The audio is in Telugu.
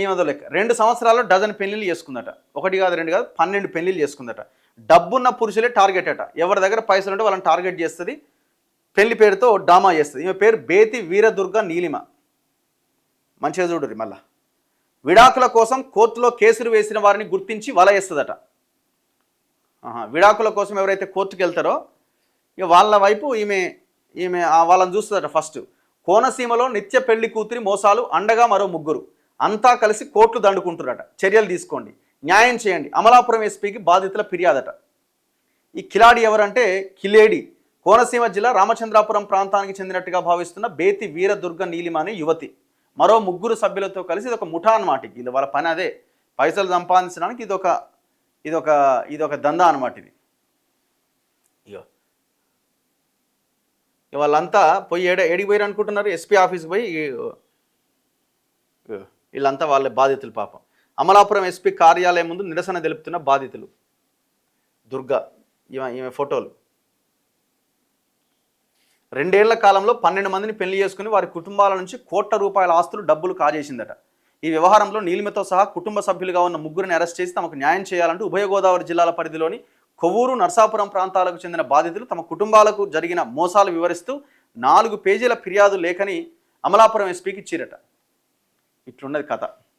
ఏమదో లెక్క 2 సంవత్సరాల్లో డజన్ పెళ్లిళ్ళు చేసుకుందట. 1 కాదు 2 కాదు 12 పెళ్లిళ్ళు చేసుకుందట. డబ్బున్న పురుషులే టార్గెట్ అట. ఎవరి దగ్గర పైసలు ఉంటే వాళ్ళని టార్గెట్ చేస్తుంది, పెళ్లి పేరుతో డ్రామా చేస్తుంది. ఈమె పేరు బేతి వీరదుర్గ నీలిమ. మంచిగా చూడుర్రి మళ్ళా. విడాకుల కోసం కోర్టులో కేసులు వేసిన వారిని గుర్తించి వల వేస్తుందట. విడాకుల కోసం ఎవరైతే కోర్టుకు వెళ్తారో ఇక వాళ్ళ వైపు ఈమె ఈమె వాళ్ళని చూస్తుందట. ఫస్ట్ కోనసీమలో నిత్య పెళ్లి కూతురి మోసాలు, అండగా మరో 3 అంతా కలిసి కోర్టులు దండుకుంటున్నారట. చర్యలు తీసుకోండి, న్యాయం చేయండి. అమలాపురం ఎస్పీకి బాధితుల ఫిర్యాదట. ఈ కిలాడి ఎవరంటే కిలేడి కోనసీమ జిల్లా రామచంద్రాపురం ప్రాంతానికి చెందినట్టుగా భావిస్తున్న బేతి వీరదుర్గ నీలిమ అనే యువతి మరో 3 సభ్యులతో కలిసి ఇదొక ముఠా అన్నమాట. ఇది వాళ్ళ పని అదే, పైసలు సంపాదించడానికి ఇదొక దందా అనమాట. ఇది ఇగో వాళ్ళంతా పోయి ఏడికి పోయారు అనుకుంటున్నారు, ఎస్పీ ఆఫీస్కి పోయి. వీళ్ళంతా వాళ్ళ బాధితులు పాపం. అమలాపురం ఎస్పీ కార్యాలయం ముందు నిరసన తెలుపుతున్న బాధితులు. దుర్గా ఈమె ఫోటోలు. 2 ఏళ్ల కాలంలో 12 మందిని పెళ్లి చేసుకుని వారి కుటుంబాల నుంచి కోట్ల రూపాయల ఆస్తులు డబ్బులు కాజేసిందట. ఈ వ్యవహారంలో నీలిమతో సహా కుటుంబ సభ్యులుగా ఉన్న 3 అరెస్ట్ చేసి తమకు న్యాయం చేయాలంటూ ఉభయ గోదావరి జిల్లాల పరిధిలోని కొవ్వూరు, నర్సాపురం ప్రాంతాలకు చెందిన బాధితులు తమ కుటుంబాలకు జరిగిన మోసాలు వివరిస్తూ 4 పేజీల ఫిర్యాదు లేఖని అమలాపురం ఎస్పీకి ఇచ్చిరట. ఇట్లున్నది కథ.